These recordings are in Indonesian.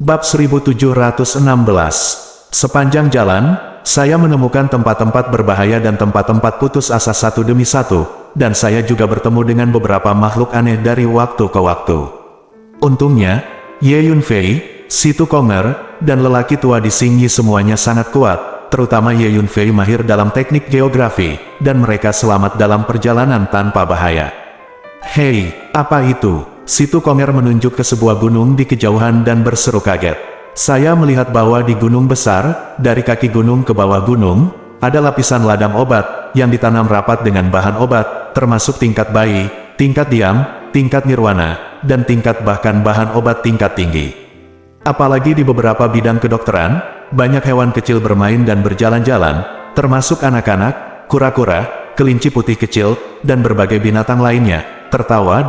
Bab 1716. Sepanjang jalan, saya menemukan tempat-tempat berbahaya dan tempat-tempat putus asa satu demi satu, dan saya juga bertemu dengan beberapa makhluk aneh dari waktu ke waktu. Untungnya, Ye Yunfei, Situ Konger, dan lelaki tua di Xingyi semuanya sangat kuat, terutama Ye Yunfei mahir dalam teknik geografi, dan mereka selamat dalam perjalanan tanpa bahaya. Hei, apa itu? Situ Konger menunjuk ke sebuah gunung di kejauhan dan berseru kaget. Saya melihat bahwa di gunung besar, dari kaki gunung ke bawah gunung, ada lapisan ladang obat, yang ditanam rapat dengan bahan obat, termasuk tingkat bayi, tingkat diam, tingkat nirwana, dan tingkat bahkan bahan obat tingkat tinggi. Apalagi di beberapa bidang kedokteran, banyak hewan kecil bermain dan berjalan-jalan, termasuk anak-anak, kura-kura, kelinci putih kecil, dan berbagai binatang lainnya, tertawa,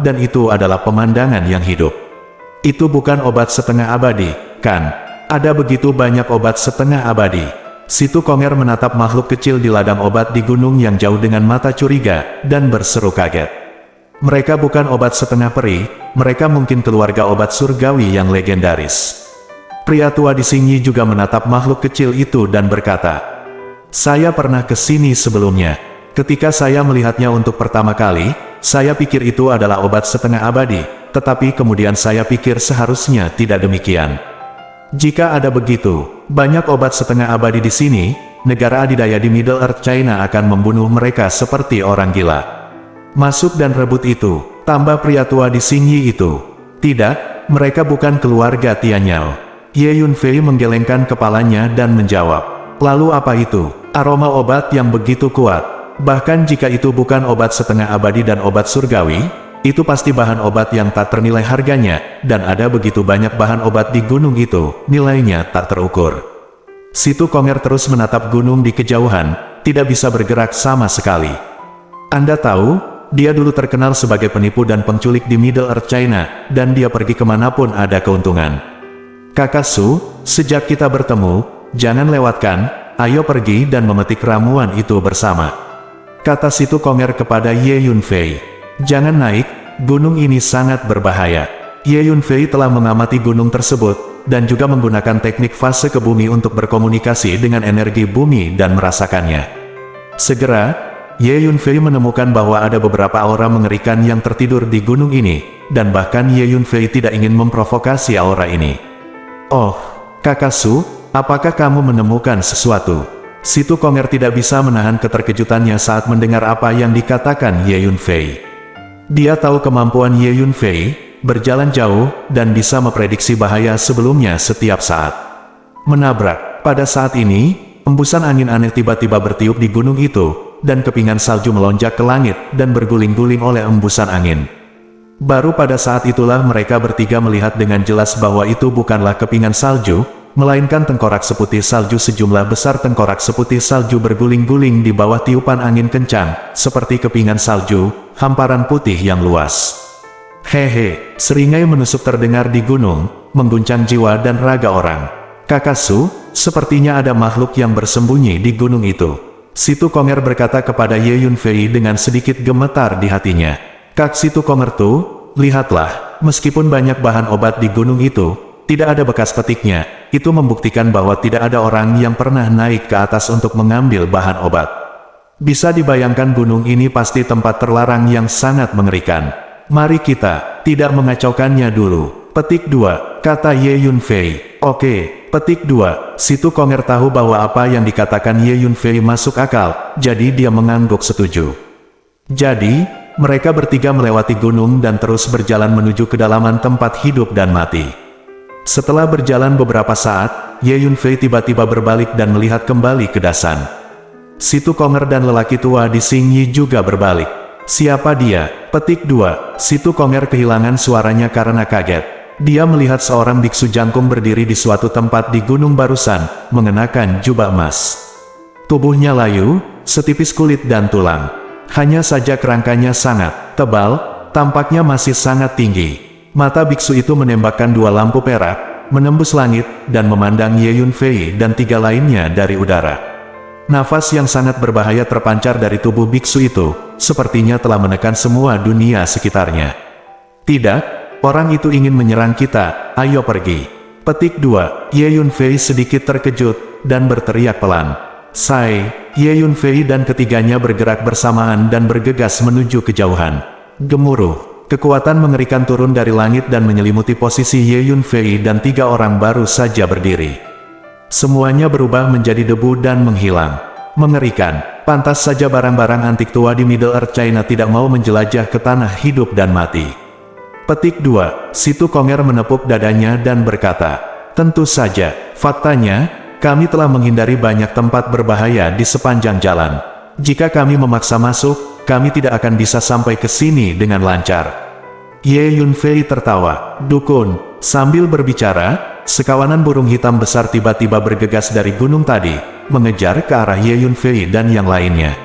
dan itu adalah pemandangan yang hidup. Itu bukan obat setengah abadi, kan? Ada begitu banyak obat setengah abadi. Situ Konger menatap makhluk kecil di ladang obat di gunung yang jauh dengan mata curiga, dan berseru kaget. Mereka bukan obat setengah peri, mereka mungkin keluarga obat surgawi yang legendaris. Pria tua di Xingyi juga menatap makhluk kecil itu dan berkata, "Saya pernah ke sini sebelumnya. Ketika saya melihatnya untuk pertama kali, saya pikir itu adalah obat setengah abadi, tetapi kemudian saya pikir seharusnya tidak demikian. Jika ada begitu, banyak obat setengah abadi di sini, negara adidaya di Middle Earth China akan membunuh mereka seperti orang gila. Masuk dan rebut itu," tambah pria tua di Xingyi itu. "Tidak, mereka bukan keluarga Tianyao." Ye Yunfei menggelengkan kepalanya dan menjawab, "Lalu apa itu? Aroma obat yang begitu kuat. Bahkan jika itu bukan obat setengah abadi dan obat surgawi, itu pasti bahan obat yang tak ternilai harganya, dan ada begitu banyak bahan obat di gunung itu, nilainya tak terukur." Situ Konger terus menatap gunung di kejauhan, tidak bisa bergerak sama sekali. "Anda tahu, dia dulu terkenal sebagai penipu dan penculik di Middle Earth China, dan dia pergi kemanapun ada keuntungan. Kakak Su, sejak kita bertemu, jangan lewatkan, ayo pergi dan memetik ramuan itu bersama," kata Situ Konger kepada Ye Yunfei. "Jangan naik, gunung ini sangat berbahaya." Ye Yunfei telah mengamati gunung tersebut, dan juga menggunakan teknik fase ke bumi untuk berkomunikasi dengan energi bumi dan merasakannya. Segera, Ye Yunfei menemukan bahwa ada beberapa aura mengerikan yang tertidur di gunung ini, dan bahkan Ye Yunfei tidak ingin memprovokasi aura ini. "Oh, Kakak Su, apakah kamu menemukan sesuatu?" Situ Konger tidak bisa menahan keterkejutannya saat mendengar apa yang dikatakan Ye Yunfei. Dia tahu kemampuan Ye Yunfei, berjalan jauh, dan bisa memprediksi bahaya sebelumnya setiap saat. Menabrak. Pada saat ini, embusan angin aneh tiba-tiba bertiup di gunung itu, dan kepingan salju melonjak ke langit, dan berguling-guling oleh embusan angin. Baru pada saat itulah mereka bertiga melihat dengan jelas bahwa itu bukanlah kepingan salju, melainkan tengkorak seputih salju. Sejumlah besar tengkorak seputih salju berguling-guling di bawah tiupan angin kencang, seperti kepingan salju, hamparan putih yang luas. "Hehe," seringai menusuk terdengar di gunung, mengguncang jiwa dan raga orang. "Kakak Su, sepertinya ada makhluk yang bersembunyi di gunung itu," Situ Konger berkata kepada Ye Yunfei dengan sedikit gemetar di hatinya. "Kak Situ Konger tuh, lihatlah, meskipun banyak bahan obat di gunung itu, tidak ada bekas petiknya. Itu membuktikan bahwa tidak ada orang yang pernah naik ke atas untuk mengambil bahan obat. Bisa dibayangkan gunung ini pasti tempat terlarang yang sangat mengerikan. Mari kita tidak mengacaukannya dulu." "Petik 2, kata Ye Yunfei. "Oke, petik 2. Situ Konger tahu bahwa apa yang dikatakan Ye Yunfei masuk akal, jadi dia mengangguk setuju. Jadi, mereka bertiga melewati gunung dan terus berjalan menuju kedalaman tempat hidup dan mati. Setelah berjalan beberapa saat, Ye Yunfei tiba-tiba berbalik dan melihat kembali ke Dasan. Situ Konger dan lelaki tua di Xingyi juga berbalik. "Siapa dia?" Petik 2. Situ Konger kehilangan suaranya karena kaget. Dia melihat seorang biksu jangkung berdiri di suatu tempat di gunung barusan, mengenakan jubah emas. Tubuhnya layu, setipis kulit dan tulang. Hanya saja kerangkanya sangat tebal, tampaknya masih sangat tinggi. Mata biksu itu menembakkan dua lampu perak, menembus langit, dan memandang Ye Yunfei dan tiga lainnya dari udara. Nafas yang sangat berbahaya terpancar dari tubuh biksu itu, sepertinya telah menekan semua dunia sekitarnya. "Tidak, orang itu ingin menyerang kita, ayo pergi. Petik 2. Ye Yunfei sedikit terkejut, dan berteriak pelan. Sai, Ye Yunfei dan ketiganya bergerak bersamaan dan bergegas menuju kejauhan. Gemuruh, kekuatan mengerikan turun dari langit dan menyelimuti posisi Ye Yunfei dan 3 orang baru saja berdiri. Semuanya berubah menjadi debu dan menghilang. Mengerikan, pantas saja barang-barang antik tua di Middle Earth China tidak mau menjelajah ke tanah hidup dan mati. Petik 2. Situ Konger menepuk dadanya dan berkata, tentu saja, faktanya, kami telah menghindari banyak tempat berbahaya di sepanjang jalan. Jika kami memaksa masuk, kami tidak akan bisa sampai ke sini dengan lancar. Ye Yunfei tertawa, dukun, sambil berbicara, sekawanan burung hitam besar tiba-tiba bergegas dari gunung tadi, mengejar ke arah Ye Yunfei dan yang lainnya.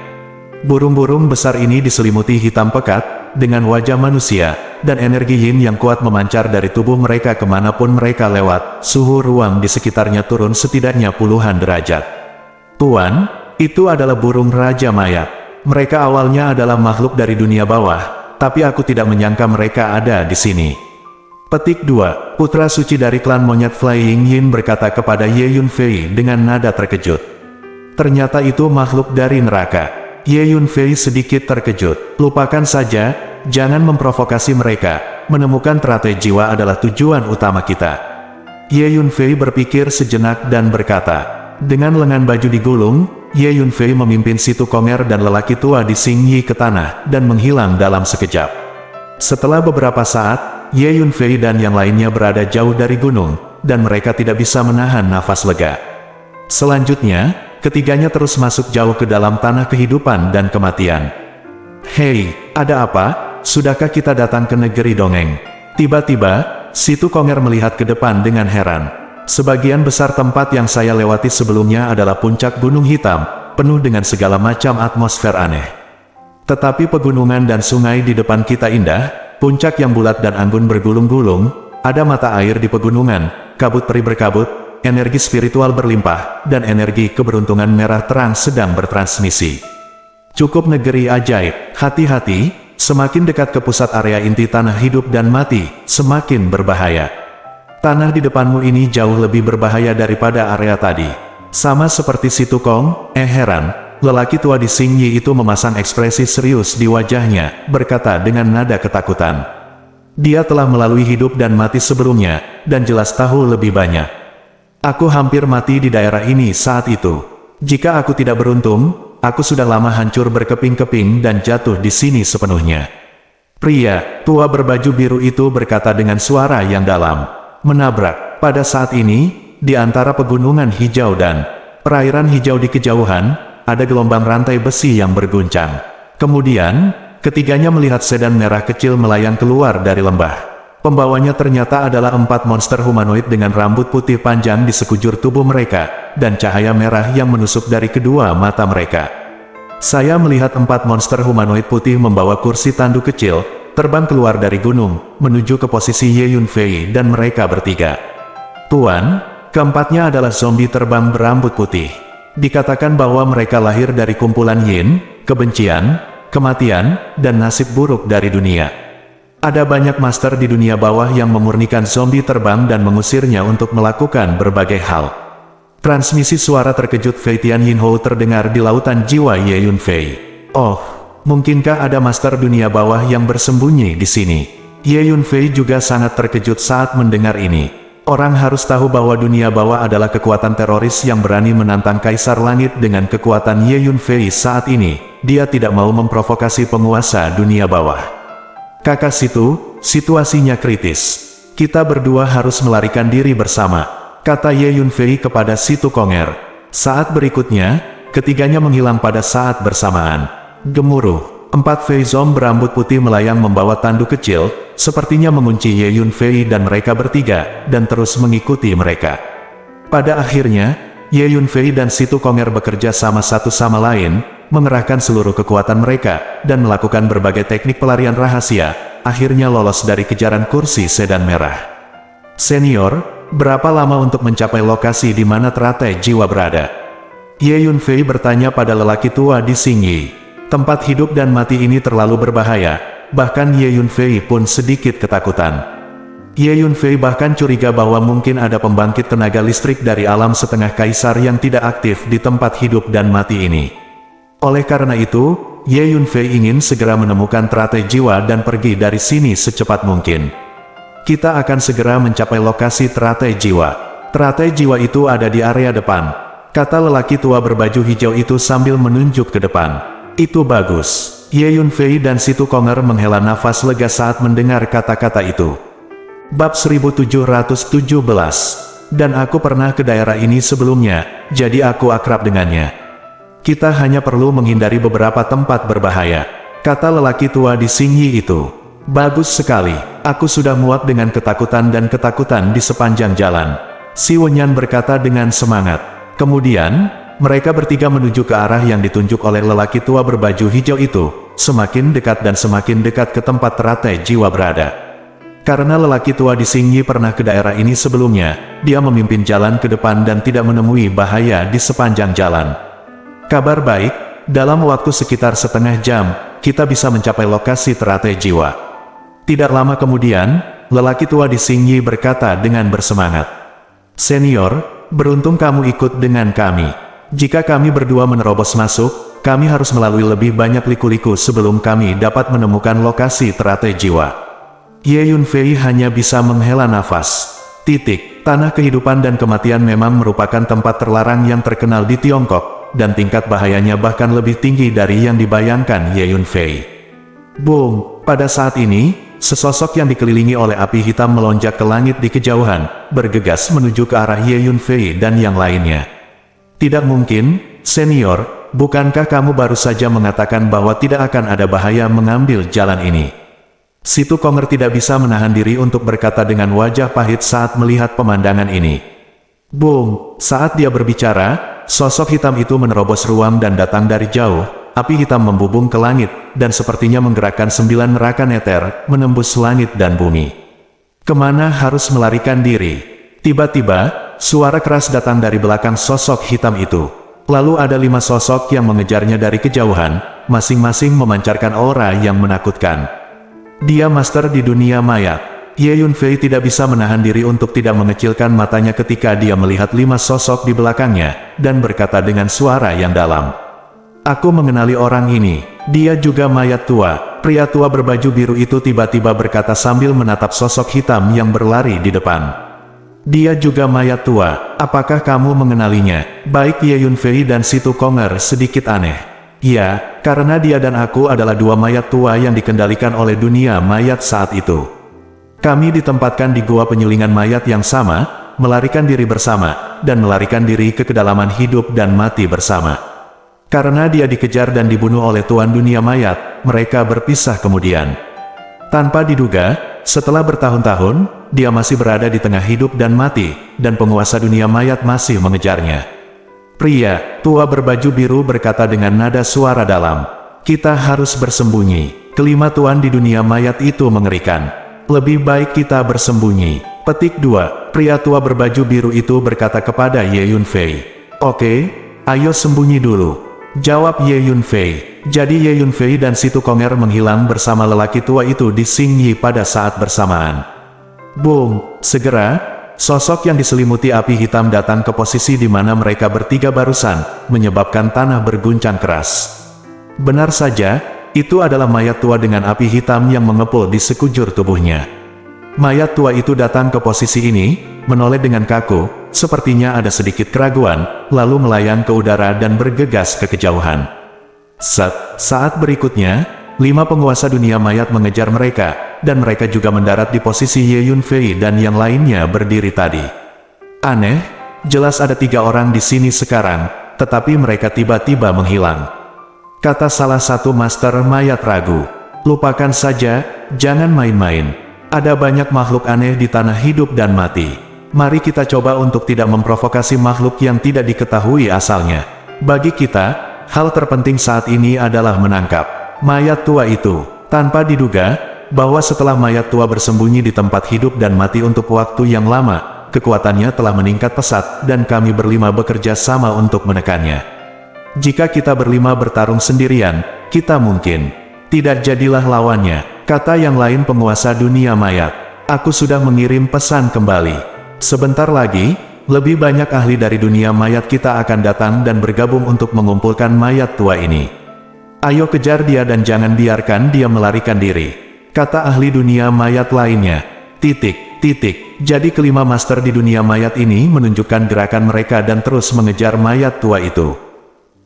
Burung-burung besar ini diselimuti hitam pekat, dengan wajah manusia, dan energi yin yang kuat memancar dari tubuh mereka kemanapun mereka lewat, suhu ruang di sekitarnya turun setidaknya puluhan derajat. Tuan, itu adalah burung Raja Mayat. Mereka awalnya adalah makhluk dari dunia bawah, tapi aku tidak menyangka mereka ada di sini. Petik 2. Putra suci dari klan monyet Flying Yin berkata kepada Ye Yunfei dengan nada terkejut. Ternyata itu makhluk dari neraka. Ye Yunfei sedikit terkejut. Lupakan saja, jangan memprovokasi mereka. Menemukan teratai jiwa adalah tujuan utama kita. Ye Yunfei berpikir sejenak dan berkata. Dengan lengan baju digulung, Ye Yunfei memimpin Situ Konger dan lelaki tua di Xingyi ke tanah dan menghilang dalam sekejap. Setelah beberapa saat, Ye Yunfei dan yang lainnya berada jauh dari gunung, dan mereka tidak bisa menahan nafas lega. Selanjutnya, ketiganya terus masuk jauh ke dalam tanah kehidupan dan kematian. Hei, ada apa? Sudahkah kita datang ke negeri dongeng? Tiba-tiba, Situ Konger melihat ke depan dengan heran. Sebagian besar tempat yang saya lewati sebelumnya adalah puncak gunung hitam, penuh dengan segala macam atmosfer aneh. Tetapi pegunungan dan sungai di depan kita indah, puncak yang bulat dan anggun bergulung-gulung, ada mata air di pegunungan, kabut peri berkabut, energi spiritual berlimpah, dan energi keberuntungan merah terang sedang bertransmisi. Cukup negeri ajaib, hati-hati, semakin dekat ke pusat area inti tanah hidup dan mati, semakin berbahaya. Tanah di depanmu ini jauh lebih berbahaya daripada area tadi. Sama seperti Situ Kong, heran, lelaki tua di Xingyi itu memasang ekspresi serius di wajahnya, berkata dengan nada ketakutan. Dia telah melalui hidup dan mati sebelumnya, dan jelas tahu lebih banyak. Aku hampir mati di daerah ini saat itu. Jika aku tidak beruntung, aku sudah lama hancur berkeping-keping dan jatuh di sini sepenuhnya. Pria tua berbaju biru itu berkata dengan suara yang dalam. Menabrak, pada saat ini, di antara pegunungan hijau dan perairan hijau di kejauhan, ada gelombang rantai besi yang berguncang. Kemudian, ketiganya melihat sedan merah kecil melayang keluar dari lembah. Pembawanya ternyata adalah 4 monster humanoid dengan rambut putih panjang di sekujur tubuh mereka, dan cahaya merah yang menusuk dari kedua mata mereka. Saya melihat 4 monster humanoid putih membawa kursi tanduk kecil, terbang keluar dari gunung, menuju ke posisi Ye Yunfei dan mereka bertiga. Tuan, keempatnya adalah zombie terbang berambut putih. Dikatakan bahwa mereka lahir dari kumpulan yin, kebencian, kematian, dan nasib buruk dari dunia. Ada banyak master di dunia bawah yang memurnikan zombie terbang dan mengusirnya untuk melakukan berbagai hal. Transmisi suara terkejut Fei Tianyin-Ho terdengar di lautan jiwa Ye Yunfei. Oh, mungkinkah ada master dunia bawah yang bersembunyi di sini? Ye Yunfei juga sangat terkejut saat mendengar ini. Orang harus tahu bahwa dunia bawah adalah kekuatan teroris yang berani menantang Kaisar Langit dengan kekuatan Ye Yunfei saat ini. Dia tidak mau memprovokasi penguasa dunia bawah. Kakak Situ, situasinya kritis. Kita berdua harus melarikan diri bersama, kata Ye Yunfei kepada Situ Konger. Saat berikutnya, ketiganya menghilang pada saat bersamaan. Gemuruh, 4 Fei Zom berambut putih melayang membawa tanduk kecil, sepertinya mengunci Ye Yunfei dan mereka bertiga, dan terus mengikuti mereka. Pada akhirnya, Ye Yunfei dan Situ Konger bekerja sama satu sama lain, mengerahkan seluruh kekuatan mereka, dan melakukan berbagai teknik pelarian rahasia, akhirnya lolos dari kejaran kursi sedan merah. Senior, berapa lama untuk mencapai lokasi di mana teratai jiwa berada? Ye Yunfei bertanya pada lelaki tua di Xingyi. Tempat hidup dan mati ini terlalu berbahaya, bahkan Ye Yunfei pun sedikit ketakutan. Ye Yunfei bahkan curiga bahwa mungkin ada pembangkit tenaga listrik dari alam setengah kaisar yang tidak aktif di tempat hidup dan mati ini. Oleh karena itu, Ye Yunfei ingin segera menemukan teratai jiwa dan pergi dari sini secepat mungkin. Kita akan segera mencapai lokasi teratai jiwa. Teratai jiwa itu ada di area depan, kata lelaki tua berbaju hijau itu sambil menunjuk ke depan. Itu bagus. Ye Yunfei dan Situ Konger menghela nafas lega saat mendengar kata-kata itu. Bab 1717. Dan aku pernah ke daerah ini sebelumnya, jadi aku akrab dengannya. Kita hanya perlu menghindari beberapa tempat berbahaya, kata lelaki tua di Xingyi itu. Bagus sekali, aku sudah muak dengan ketakutan dan ketakutan di sepanjang jalan, Si Wenyan berkata dengan semangat. Kemudian, mereka bertiga menuju ke arah yang ditunjuk oleh lelaki tua berbaju hijau itu, semakin dekat dan semakin dekat ke tempat teratai jiwa berada. Karena lelaki tua di Xingyi pernah ke daerah ini sebelumnya, dia memimpin jalan ke depan dan tidak menemui bahaya di sepanjang jalan. Kabar baik, dalam waktu sekitar setengah jam, kita bisa mencapai lokasi teratai jiwa. Tidak lama kemudian, lelaki tua di Xingyi berkata dengan bersemangat. Senior, beruntung kamu ikut dengan kami. Jika kami berdua menerobos masuk, kami harus melalui lebih banyak liku-liku sebelum kami dapat menemukan lokasi teratai jiwa. Ye Yunfei hanya bisa menghela nafas. Tanah kehidupan dan kematian memang merupakan tempat terlarang yang terkenal di Tiongkok, dan tingkat bahayanya bahkan lebih tinggi dari yang dibayangkan Ye Yunfei. Boom! Pada saat ini, sesosok yang dikelilingi oleh api hitam melonjak ke langit di kejauhan, bergegas menuju ke arah Ye Yunfei dan yang lainnya. Tidak mungkin, senior, bukankah kamu baru saja mengatakan bahwa tidak akan ada bahaya mengambil jalan ini? Situ Konger tidak bisa menahan diri untuk berkata dengan wajah pahit saat melihat pemandangan ini. Boom! Saat dia berbicara, sosok hitam itu menerobos ruang dan datang dari jauh. Api hitam membubung ke langit, dan sepertinya menggerakkan 9 neraka neter, menembus langit dan bumi. Kemana harus melarikan diri? Tiba-tiba, suara keras datang dari belakang sosok hitam itu. Lalu ada 5 sosok yang mengejarnya dari kejauhan, masing-masing memancarkan aura yang menakutkan. Dia master di dunia mayat. Ye Yunfei tidak bisa menahan diri untuk tidak mengecilkan matanya ketika dia melihat 5 sosok di belakangnya, dan berkata dengan suara yang dalam. Aku mengenali orang ini. Dia juga mayat tua. Pria tua berbaju biru itu tiba-tiba berkata sambil menatap sosok hitam yang berlari di depan. Dia juga mayat tua. Apakah kamu mengenalinya? Baik Ye Yunfei dan Situ Konger sedikit aneh. Ya, karena dia dan aku adalah 2 mayat tua yang dikendalikan oleh dunia mayat saat itu. Kami ditempatkan di gua penyulingan mayat yang sama, melarikan diri bersama, dan melarikan diri ke kedalaman hidup dan mati bersama. Karena dia dikejar dan dibunuh oleh Tuan Dunia Mayat, mereka berpisah kemudian. Tanpa diduga, setelah bertahun-tahun, dia masih berada di tengah hidup dan mati, dan penguasa dunia mayat masih mengejarnya. Pria tua berbaju biru berkata dengan nada suara dalam. Kita harus bersembunyi. Kelima tuan di dunia mayat itu mengerikan. Lebih baik kita bersembunyi. Petik 2. Pria tua berbaju biru itu berkata kepada Ye Yunfei. Oke, ayo sembunyi dulu. Jawab Ye Yunfei. Jadi Ye Yunfei dan Situ Konger menghilang bersama lelaki tua itu di Xingyi pada saat bersamaan. Boom! Segera, sosok yang diselimuti api hitam datang ke posisi di mana mereka bertiga barusan, menyebabkan tanah berguncang keras. Benar saja, itu adalah mayat tua dengan api hitam yang mengepul di sekujur tubuhnya. Mayat tua itu datang ke posisi ini, menoleh dengan kaku, sepertinya ada sedikit keraguan, lalu melayang ke udara dan bergegas ke kejauhan. Saat berikutnya, 5 penguasa dunia mayat mengejar mereka, dan mereka juga mendarat di posisi Ye Yunfei dan yang lainnya berdiri tadi. Aneh, jelas ada 3 orang di sini sekarang, tetapi mereka tiba-tiba menghilang. Kata salah satu master mayat ragu. Lupakan saja, jangan main-main. Ada banyak makhluk aneh di tanah hidup dan mati. Mari kita coba untuk tidak memprovokasi makhluk yang tidak diketahui asalnya. Bagi kita, hal terpenting saat ini adalah menangkap mayat tua itu. Tanpa diduga, bahwa setelah mayat tua bersembunyi di tempat hidup dan mati untuk waktu yang lama, kekuatannya telah meningkat pesat dan kami berlima bekerja sama untuk menekannya. Jika kita berlima bertarung sendirian, kita mungkin tidak jadilah lawannya, kata yang lain penguasa dunia mayat. Aku sudah mengirim pesan kembali. Sebentar lagi, lebih banyak ahli dari dunia mayat kita akan datang dan bergabung untuk mengumpulkan mayat tua ini. Ayo kejar dia dan jangan biarkan dia melarikan diri, kata ahli dunia mayat lainnya. Jadi kelima master di dunia mayat ini menunjukkan gerakan mereka dan terus mengejar mayat tua itu.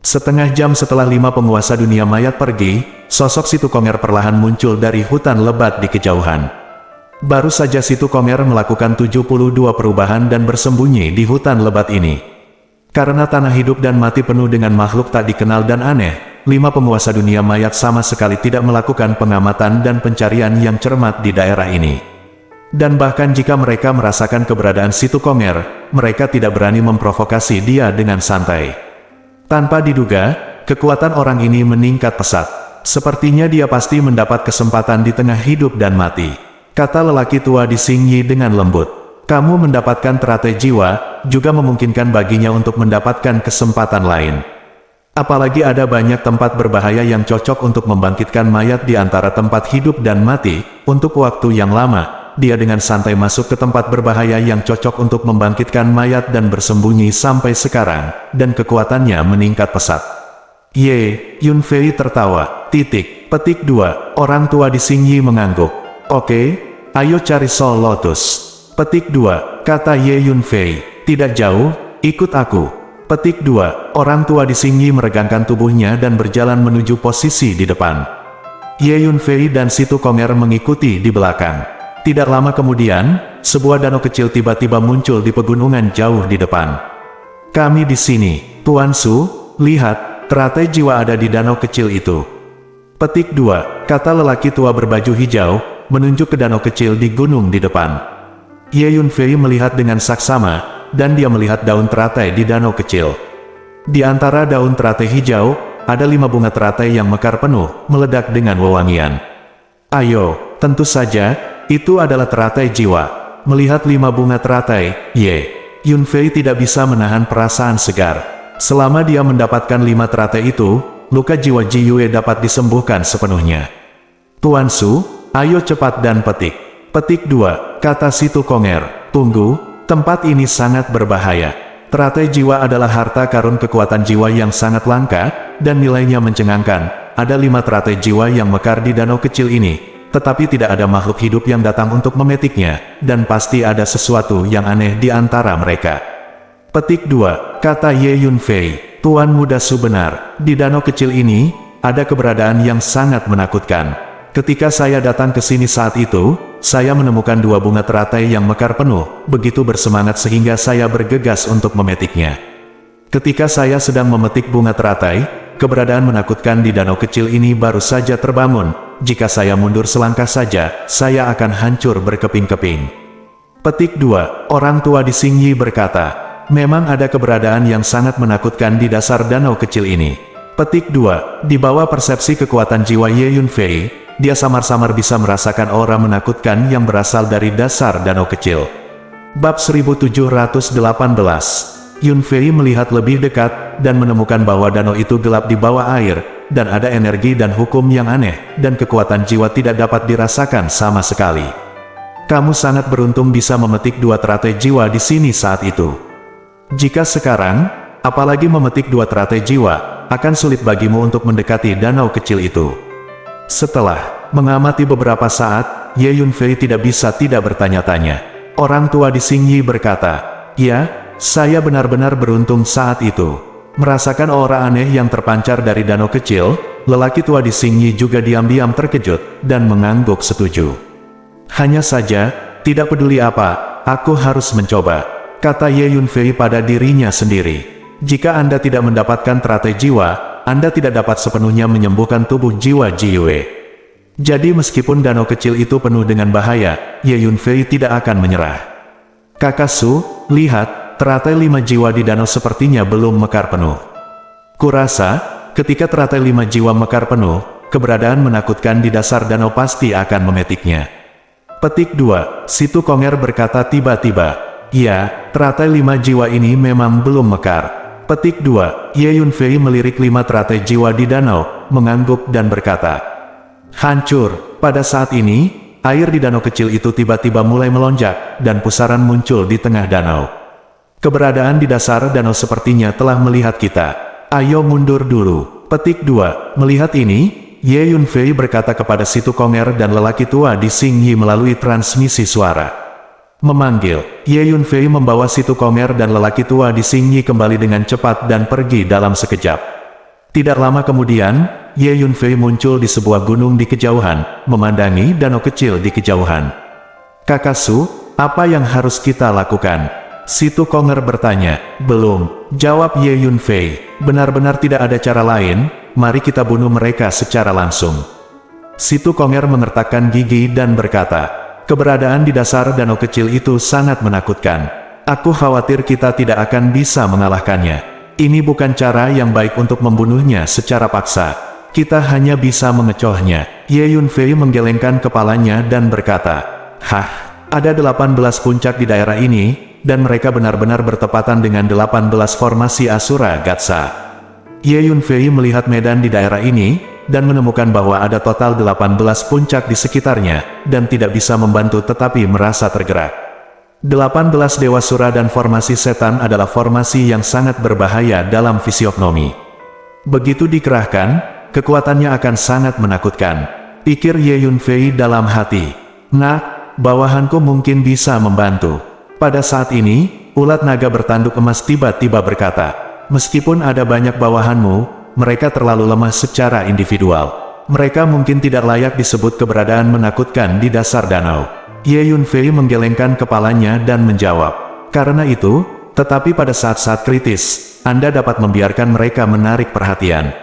Setengah jam setelah 5 penguasa dunia mayat pergi, sosok Situ Konger perlahan muncul dari hutan lebat di kejauhan. Baru saja Situ Konger melakukan 72 perubahan dan bersembunyi di hutan lebat ini. Karena tanah hidup dan mati penuh dengan makhluk tak dikenal dan aneh, 5 penguasa dunia mayat sama sekali tidak melakukan pengamatan dan pencarian yang cermat di daerah ini. Dan bahkan jika mereka merasakan keberadaan Situ Konger, mereka tidak berani memprovokasi dia dengan santai. Tanpa diduga, kekuatan orang ini meningkat pesat. Sepertinya dia pasti mendapat kesempatan di tengah hidup dan mati, kata lelaki tua di Xingyi dengan lembut. Kamu mendapatkan teratai jiwa, juga memungkinkan baginya untuk mendapatkan kesempatan lain. Apalagi ada banyak tempat berbahaya yang cocok untuk membangkitkan mayat di antara tempat hidup dan mati, untuk waktu yang lama. Dia dengan santai masuk ke tempat berbahaya yang cocok untuk membangkitkan mayat dan bersembunyi sampai sekarang, dan kekuatannya meningkat pesat. Yun Fei tertawa. Petik 2. Orang tua di Xingyi mengangguk. Oke, ayo cari Soul Lotus. Petik 2. Kata Yun Fei. Tidak jauh, ikut aku. Petik 2. Orang tua di Xingyi meregangkan tubuhnya dan berjalan menuju posisi di depan. Yun Fei dan Situ Konger mengikuti di belakang. Tidak lama kemudian, sebuah danau kecil tiba-tiba muncul di pegunungan jauh di depan. Kami di sini, Tuan Su, lihat, teratai jiwa ada di danau kecil itu. Petik 2. Kata lelaki tua berbaju hijau, menunjuk ke danau kecil di gunung di depan. Yun Fei melihat dengan saksama, dan dia melihat daun teratai di danau kecil. Di antara daun teratai hijau, ada 5 bunga teratai yang mekar penuh, meledak dengan wewangian. Ayo, tentu saja, itu adalah teratai jiwa. Melihat 5 bunga teratai, Yun Fei tidak bisa menahan perasaan segar. Selama dia mendapatkan 5 teratai itu, luka jiwa Ji Yue dapat disembuhkan sepenuhnya. Tuan Su, ayo cepat dan petik. Petik 2, kata Situ Konger. Tunggu, tempat ini sangat berbahaya. Teratai jiwa adalah harta karun kekuatan jiwa yang sangat langka, dan nilainya mencengangkan. Ada 5 teratai jiwa yang mekar di danau kecil ini. Tetapi tidak ada makhluk hidup yang datang untuk memetiknya, dan pasti ada sesuatu yang aneh di antara mereka. Petik 2, kata Yun Fei. Tuan Muda Su benar, di danau kecil ini, ada keberadaan yang sangat menakutkan. Ketika saya datang ke sini saat itu, saya menemukan 2 bunga teratai yang mekar penuh, begitu bersemangat sehingga saya bergegas untuk memetiknya. Ketika saya sedang memetik bunga teratai, keberadaan menakutkan di danau kecil ini baru saja terbangun. Jika saya mundur selangkah saja, saya akan hancur berkeping-keping. Petik 2. Orang tua di Xingyi berkata, memang ada keberadaan yang sangat menakutkan di dasar danau kecil ini. Petik 2. Di bawah persepsi kekuatan jiwa Yun Fei, dia samar-samar bisa merasakan aura menakutkan yang berasal dari dasar danau kecil. Bab 1718. Yun Fei melihat lebih dekat, dan menemukan bahwa danau itu gelap di bawah air, dan ada energi dan hukum yang aneh, dan kekuatan jiwa tidak dapat dirasakan sama sekali. Kamu sangat beruntung bisa memetik 2 teratai jiwa di sini saat itu. Jika sekarang, apalagi memetik 2 teratai jiwa, akan sulit bagimu untuk mendekati danau kecil itu. Setelah mengamati beberapa saat, Yun Fei tidak bisa tidak bertanya-tanya. Orang tua di Xingyi berkata, ya, saya benar-benar beruntung saat itu. Merasakan aura aneh yang terpancar dari danau kecil, lelaki tua di Xingyi juga diam-diam terkejut, dan mengangguk setuju. Hanya saja, tidak peduli apa, aku harus mencoba, kata Yun Fei pada dirinya sendiri. Jika Anda tidak mendapatkan teratai jiwa, Anda tidak dapat sepenuhnya menyembuhkan tubuh jiwa Ji Yue. Jadi meskipun danau kecil itu penuh dengan bahaya, Yun Fei tidak akan menyerah. Kakak Su, lihat, teratai 5 jiwa di danau sepertinya belum mekar penuh. Kurasa, ketika teratai 5 jiwa mekar penuh, keberadaan menakutkan di dasar danau pasti akan memetiknya. Petik 2, Situ Konger berkata tiba-tiba. Ya, teratai 5 jiwa ini memang belum mekar. Petik 2, Yun Fei melirik 5 teratai jiwa di danau, mengangguk dan berkata, hancur. Pada saat ini, air di danau kecil itu tiba-tiba mulai melonjak, dan pusaran muncul di tengah danau. Keberadaan di dasar danau sepertinya telah melihat kita. Ayo mundur dulu. Petik 2. Melihat ini, Ye Yunfei berkata kepada si Tukonger dan lelaki tua di Xingyi melalui transmisi suara. Memanggil, Ye Yunfei membawa si Tukonger dan lelaki tua di Xingyi kembali dengan cepat dan pergi dalam sekejap. Tidak lama kemudian, Ye Yunfei muncul di sebuah gunung di kejauhan, memandangi danau kecil di kejauhan. Kakak Su, apa yang harus kita lakukan? Si Tukonger bertanya. Belum, jawab Ye Yunfei. Benar-benar tidak ada cara lain, mari kita bunuh mereka secara langsung. Si Tukonger mengertakkan gigi dan berkata, keberadaan di dasar danau kecil itu sangat menakutkan. Aku khawatir kita tidak akan bisa mengalahkannya. Ini bukan cara yang baik untuk membunuhnya secara paksa. Kita hanya bisa mengecohnya. Ye Yunfei menggelengkan kepalanya dan berkata, hah, ada 18 puncak di daerah ini, dan mereka benar-benar bertepatan dengan 18 formasi Asura Gatsa. Ye Yunfei melihat medan di daerah ini, dan menemukan bahwa ada total 18 puncak di sekitarnya, dan tidak bisa membantu tetapi merasa tergerak. 18 Dewa Sura dan formasi setan adalah formasi yang sangat berbahaya dalam fisiognomi. Begitu dikerahkan, kekuatannya akan sangat menakutkan. Pikir Ye Yunfei dalam hati. Nah, bawahanku mungkin bisa membantu. Pada saat ini, ulat naga bertanduk emas tiba-tiba berkata, meskipun ada banyak bawahanmu, mereka terlalu lemah secara individual. Mereka mungkin tidak layak disebut keberadaan menakutkan di dasar danau. Ye Yunfei menggelengkan kepalanya dan menjawab, karena itu, tetapi pada saat-saat kritis, Anda dapat membiarkan mereka menarik perhatian.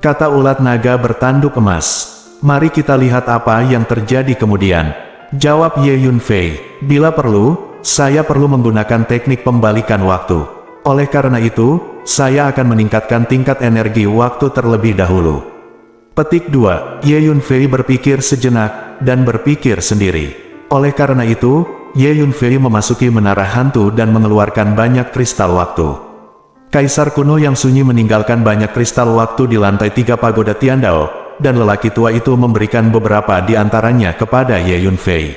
Kata ulat naga bertanduk emas. Mari kita lihat apa yang terjadi kemudian. Jawab Ye Yunfei, bila perlu, saya perlu menggunakan teknik pembalikan waktu. Oleh karena itu, saya akan meningkatkan tingkat energi waktu terlebih dahulu. Petik 2. Ye Yunfei berpikir sejenak, dan berpikir sendiri. Oleh karena itu, Ye Yunfei memasuki menara hantu dan mengeluarkan banyak kristal waktu. Kaisar kuno yang sunyi meninggalkan banyak kristal waktu di lantai 3 pagoda Tiandao, dan lelaki tua itu memberikan beberapa di antaranya kepada Ye Yunfei.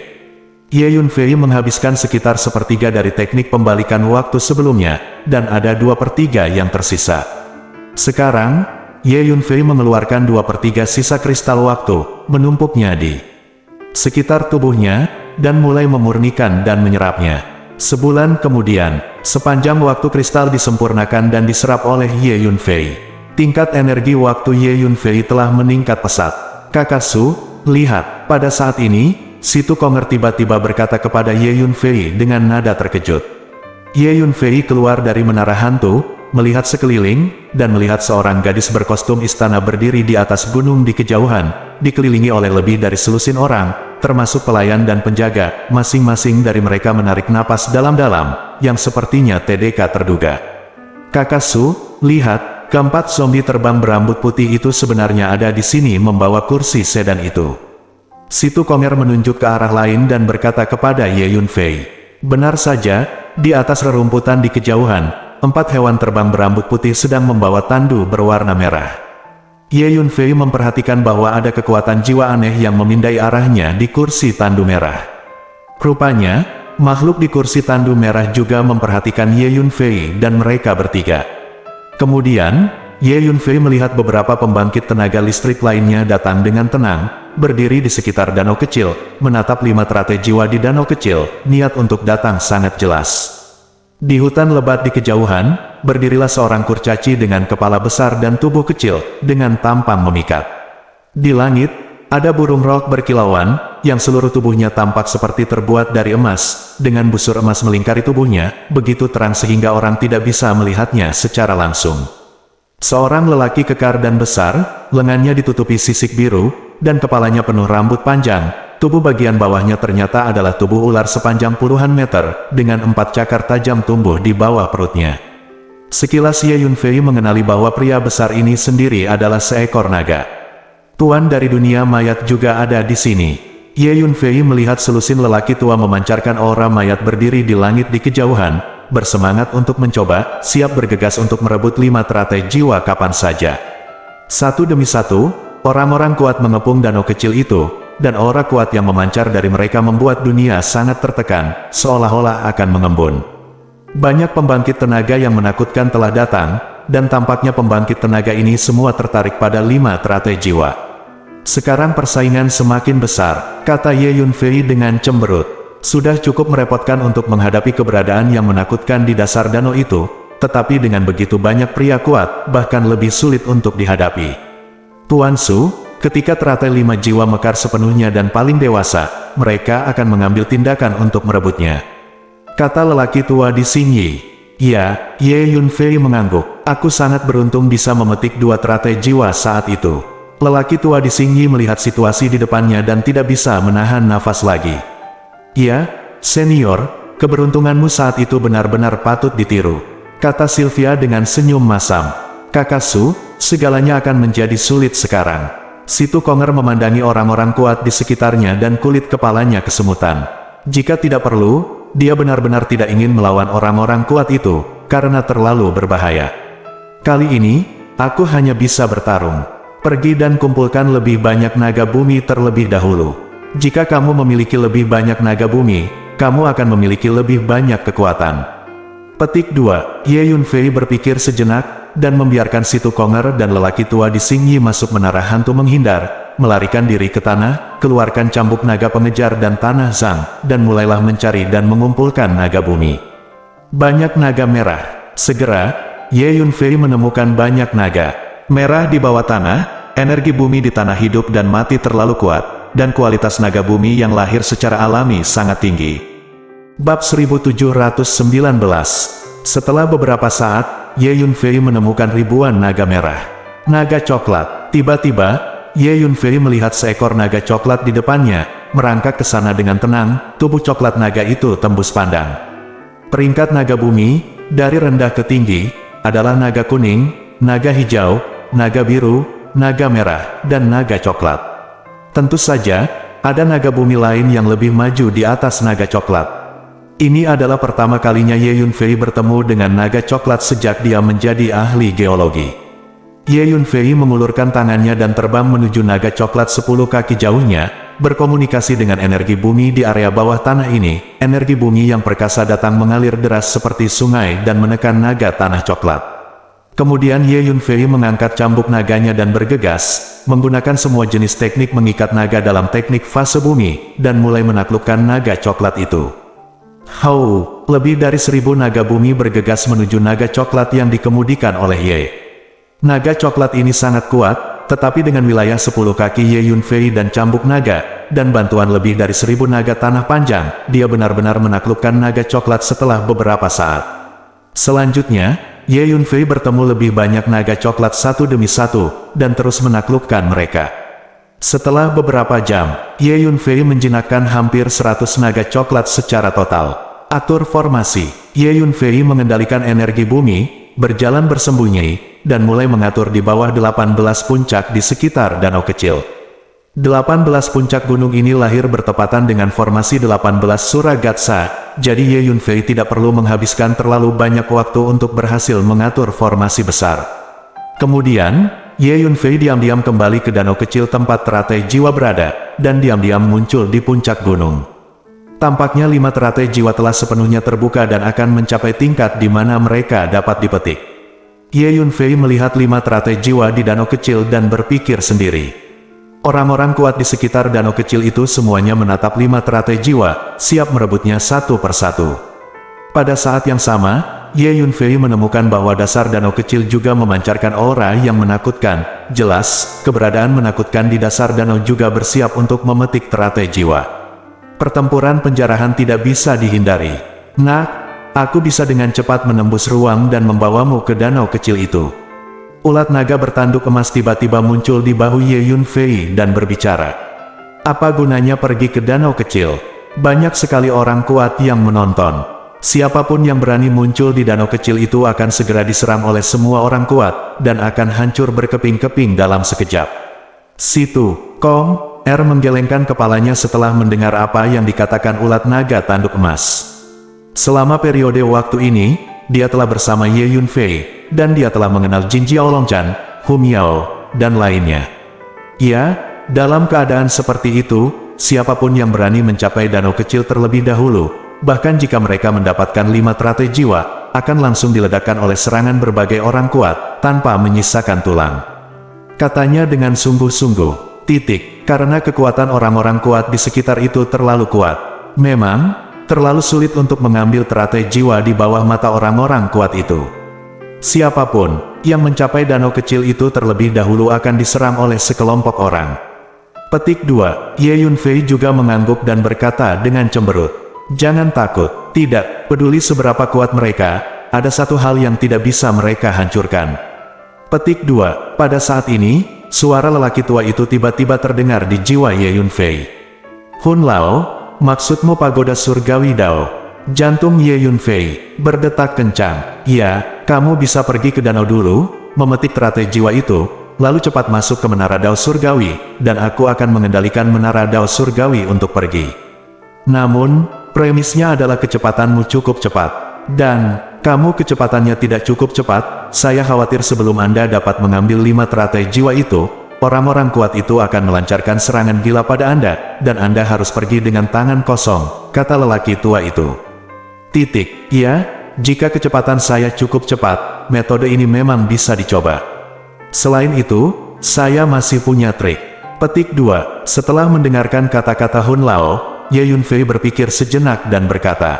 Ye Yunfei menghabiskan sekitar sepertiga dari teknik pembalikan waktu sebelumnya, dan ada 2/3 yang tersisa. Sekarang, Ye Yunfei mengeluarkan 2/3 sisa kristal waktu, menumpuknya di sekitar tubuhnya, dan mulai memurnikan dan menyerapnya. Sebulan kemudian, sepanjang waktu kristal disempurnakan dan diserap oleh Ye Yunfei. Tingkat energi waktu Ye Yunfei telah meningkat pesat. Kakak Su, lihat, pada saat ini, si Tukonger tiba-tiba berkata kepada Ye Yunfei dengan nada terkejut. Ye Yunfei keluar dari menara hantu, melihat sekeliling, dan melihat seorang gadis berkostum istana berdiri di atas gunung di kejauhan, dikelilingi oleh lebih dari selusin orang, termasuk pelayan dan penjaga, masing-masing dari mereka menarik napas dalam-dalam, yang sepertinya TDK terduga. Kakak Su, lihat, keempat zombie terbang berambut putih itu sebenarnya ada di sini membawa kursi sedan itu. Si Tukonger menunjuk ke arah lain dan berkata kepada Ye Yunfei, benar saja, di atas rerumputan di kejauhan, 4 hewan terbang berambut putih sedang membawa tandu berwarna merah. Ye Yunfei memperhatikan bahwa ada kekuatan jiwa aneh yang memindai arahnya di kursi tandu merah. Rupanya, makhluk di kursi tandu merah juga memperhatikan Ye Yunfei dan mereka bertiga. Kemudian, Ye Yunfei melihat beberapa pembangkit tenaga listrik lainnya datang dengan tenang, berdiri di sekitar danau kecil, menatap 5 teratai jiwa di danau kecil, niat untuk datang sangat jelas. Di hutan lebat di kejauhan, berdirilah seorang kurcaci dengan kepala besar dan tubuh kecil, dengan tampang memikat. Di langit, ada burung rok berkilauan, yang seluruh tubuhnya tampak seperti terbuat dari emas, dengan busur emas melingkari tubuhnya, begitu terang sehingga orang tidak bisa melihatnya secara langsung. Seorang lelaki kekar dan besar, lengannya ditutupi sisik biru, dan kepalanya penuh rambut panjang. Tubuh bagian bawahnya ternyata adalah tubuh ular sepanjang puluhan meter, dengan 4 cakar tajam tumbuh di bawah perutnya. Sekilas Ye Yunfei mengenali bahwa pria besar ini sendiri adalah seekor naga. Tuan dari dunia mayat juga ada di sini. Ye Yunfei melihat selusin lelaki tua memancarkan aura mayat berdiri di langit di kejauhan, bersemangat untuk mencoba, siap bergegas untuk merebut 5 teratai jiwa kapan saja. Satu demi satu, orang-orang kuat mengepung danau kecil itu, dan aura kuat yang memancar dari mereka membuat dunia sangat tertekan, seolah-olah akan mengembun. Banyak pembangkit tenaga yang menakutkan telah datang, dan tampaknya pembangkit tenaga ini semua tertarik pada 5 teratai jiwa. Sekarang persaingan semakin besar, kata Ye Yunfei dengan cemberut. Sudah cukup merepotkan untuk menghadapi keberadaan yang menakutkan di dasar danau itu, tetapi dengan begitu banyak pria kuat, bahkan lebih sulit untuk dihadapi. Tuan Su, ketika teratai 5 jiwa mekar sepenuhnya dan paling dewasa, mereka akan mengambil tindakan untuk merebutnya, kata lelaki tua di Xingyi. Ya, Ye Yunfei mengangguk. Aku sangat beruntung bisa memetik 2 teratai jiwa saat itu. Lelaki tua di Xingyi melihat situasi di depannya dan tidak bisa menahan nafas lagi. Ya, senior, keberuntunganmu saat itu benar-benar patut ditiru, kata Sylvia dengan senyum masam. Kakak Su, segalanya akan menjadi sulit sekarang. Si Tukonger memandangi orang-orang kuat di sekitarnya dan kulit kepalanya kesemutan. Jika tidak perlu, dia benar-benar tidak ingin melawan orang-orang kuat itu, karena terlalu berbahaya. Kali ini, aku hanya bisa bertarung. Pergi dan kumpulkan lebih banyak naga bumi terlebih dahulu. Jika kamu memiliki lebih banyak naga bumi, kamu akan memiliki lebih banyak kekuatan. Petik 2. Ye Yunfei berpikir sejenak, dan membiarkan si Tukonger dan lelaki tua di Xingyi masuk menara hantu menghindar, melarikan diri ke tanah, keluarkan cambuk naga pengejar dan tanah Zhang, dan mulailah mencari dan mengumpulkan naga bumi. Banyak naga merah. Segera, Ye Yunfei menemukan banyak naga merah di bawah tanah. Energi bumi di tanah hidup dan mati terlalu kuat, dan kualitas naga bumi yang lahir secara alami sangat tinggi. Bab 1719. Setelah beberapa saat, Ye Yunfei menemukan ribuan naga merah. Naga coklat. Tiba-tiba, Ye Yunfei melihat seekor naga coklat di depannya, merangkak ke sana dengan tenang. Tubuh coklat naga itu tembus pandang. Peringkat naga bumi, dari rendah ke tinggi, adalah naga kuning, naga hijau, naga biru, naga merah, dan naga coklat. Tentu saja, ada naga bumi lain yang lebih maju di atas naga coklat. Ini adalah pertama kalinya Ye Yunfei bertemu dengan naga coklat sejak dia menjadi ahli geologi. Ye Yunfei mengulurkan tangannya dan terbang menuju naga coklat 10 kaki jauhnya, berkomunikasi dengan energi bumi di area bawah tanah ini. Energi bumi yang perkasa datang mengalir deras seperti sungai dan menekan naga tanah coklat. Kemudian Ye Yunfei mengangkat cambuk naganya dan bergegas, menggunakan semua jenis teknik mengikat naga dalam teknik fase bumi, dan mulai menaklukkan naga coklat itu. Hau, lebih dari 1000 naga bumi bergegas menuju naga coklat yang dikemudikan oleh Ye. Naga coklat ini sangat kuat, tetapi dengan wilayah 10 kaki Ye Yunfei dan cambuk naga, dan bantuan lebih dari 1000 naga tanah panjang, dia benar-benar menaklukkan naga coklat setelah beberapa saat. Selanjutnya, Ye Yunfei bertemu lebih banyak naga coklat satu demi satu, dan terus menaklukkan mereka. Setelah beberapa jam, Ye Yunfei menjinakkan hampir 100 naga coklat secara total. Atur formasi. Ye Yunfei mengendalikan energi bumi, berjalan bersembunyi, dan mulai mengatur di bawah 18 puncak di sekitar danau kecil. 18 puncak gunung ini lahir bertepatan dengan formasi 18 Suragatsa, jadi Ye Yunfei tidak perlu menghabiskan terlalu banyak waktu untuk berhasil mengatur formasi besar. Kemudian, Ye Yunfei diam-diam kembali ke danau kecil tempat teratai jiwa berada, dan diam-diam muncul di puncak gunung. Tampaknya 5 teratai jiwa telah sepenuhnya terbuka dan akan mencapai tingkat di mana mereka dapat dipetik. Ye Yunfei melihat 5 teratai jiwa di danau kecil dan berpikir sendiri. Orang-orang kuat di sekitar danau kecil itu semuanya menatap 5 teratai jiwa, siap merebutnya satu persatu. Pada saat yang sama, Ye Yunfei menemukan bahwa dasar danau kecil juga memancarkan aura yang menakutkan. Jelas, keberadaan menakutkan di dasar danau juga bersiap untuk memetik teratai jiwa. Pertempuran penjarahan tidak bisa dihindari. Nah, aku bisa dengan cepat menembus ruang dan membawamu ke danau kecil itu. Ulat naga bertanduk emas tiba-tiba muncul di bahu Ye Yunfei dan berbicara. Apa gunanya pergi ke danau kecil? Banyak sekali orang kuat yang menonton. Siapapun yang berani muncul di danau kecil itu akan segera diserang oleh semua orang kuat, dan akan hancur berkeping-keping dalam sekejap. Situ, Kong, menggelengkan kepalanya setelah mendengar apa yang dikatakan ulat naga tanduk emas. Selama periode waktu ini, dia telah bersama Ye Yunfei, dan dia telah mengenal Jin Jiao Longchan, Hu Miao, dan lainnya. Ya, dalam keadaan seperti itu, siapapun yang berani mencapai danau kecil terlebih dahulu, bahkan jika mereka mendapatkan 5 teratai jiwa, akan langsung diledakkan oleh serangan berbagai orang kuat, tanpa menyisakan tulang. Katanya dengan sungguh-sungguh, karena kekuatan orang-orang kuat di sekitar itu terlalu kuat. Memang, terlalu sulit untuk mengambil teratai jiwa di bawah mata orang-orang kuat itu. Siapapun yang mencapai danau kecil itu terlebih dahulu akan diserang oleh sekelompok orang. Petik 2. Ye Yunfei juga mengangguk dan berkata dengan cemberut, "Jangan takut, tidak peduli seberapa kuat mereka, ada satu hal yang tidak bisa mereka hancurkan." Petik 2. Pada saat ini, suara lelaki tua itu tiba-tiba terdengar di jiwa Ye Yunfei. "Hun Lao, maksudmu pagoda surgawi Dao?" Jantung Ye Yunfei berdetak kencang. "Ya, kamu bisa pergi ke danau dulu, memetik teratai jiwa itu, lalu cepat masuk ke menara Dao Surgawi, dan aku akan mengendalikan menara Dao Surgawi untuk pergi. Namun, premisnya adalah kecepatanmu cukup cepat. Dan, kamu kecepatannya tidak cukup cepat, saya khawatir sebelum Anda dapat mengambil 5 teratai jiwa itu, orang-orang kuat itu akan melancarkan serangan gila pada Anda, dan Anda harus pergi dengan tangan kosong," kata lelaki tua itu. "Ya, jika kecepatan saya cukup cepat, metode ini memang bisa dicoba. Selain itu, saya masih punya trik." Petik 2. Setelah mendengarkan kata-kata Hun Lao, Ye Yunfei berpikir sejenak dan berkata,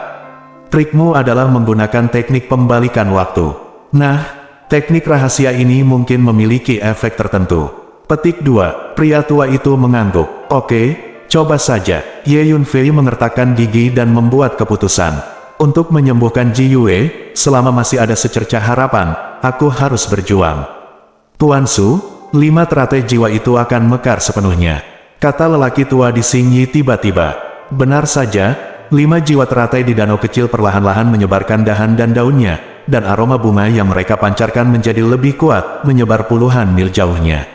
"Trikmu adalah menggunakan teknik pembalikan waktu. Nah, teknik rahasia ini mungkin memiliki efek tertentu." Petik 2. Pria tua itu mengangguk. "Oke, coba saja." Ye Yunfei mengertakkan gigi dan membuat keputusan. "Untuk menyembuhkan Ji Yue, selama masih ada secercah harapan, aku harus berjuang." "Tuan Su, 5 teratai jiwa itu akan mekar sepenuhnya," kata lelaki tua di Xing Yi tiba-tiba. Benar saja, 5 jiwa teratai di danau kecil perlahan-lahan menyebarkan dahan dan daunnya, dan aroma bunga yang mereka pancarkan menjadi lebih kuat, menyebar puluhan mil jauhnya.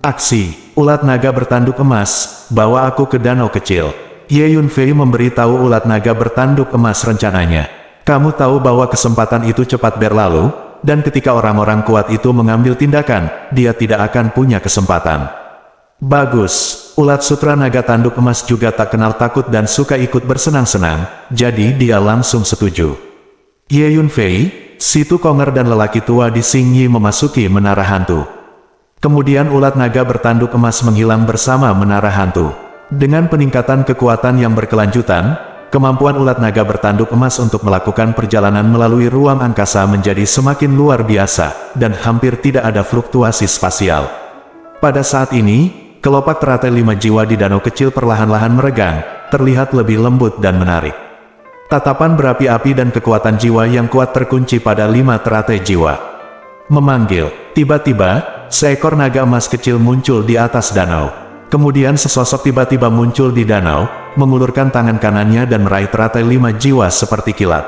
"Aksi, ulat naga bertanduk emas, bawa aku ke danau kecil." Ye Yunfei memberitahu ulat naga bertanduk emas rencananya. "Kamu tahu bahwa kesempatan itu cepat berlalu, dan ketika orang-orang kuat itu mengambil tindakan, dia tidak akan punya kesempatan." "Bagus." Ulat sutra naga tanduk emas juga tak kenal takut dan suka ikut bersenang-senang, jadi dia langsung setuju. Ye Yunfei, si Tukonger dan lelaki tua di Xing Yi memasuki menara hantu. Kemudian ulat naga bertanduk emas menghilang bersama menara hantu. Dengan peningkatan kekuatan yang berkelanjutan, kemampuan ulat naga bertanduk emas untuk melakukan perjalanan melalui ruang angkasa menjadi semakin luar biasa, dan hampir tidak ada fluktuasi spasial. Pada saat ini, kelopak teratai 5 jiwa di danau kecil perlahan-lahan meregang, terlihat lebih lembut dan menarik. Tatapan berapi-api dan kekuatan jiwa yang kuat terkunci pada 5 teratai jiwa. Memanggil, tiba-tiba, seekor naga emas kecil muncul di atas danau. Kemudian sesosok tiba-tiba muncul di danau, mengulurkan tangan kanannya dan meraih teratai 5 jiwa seperti kilat.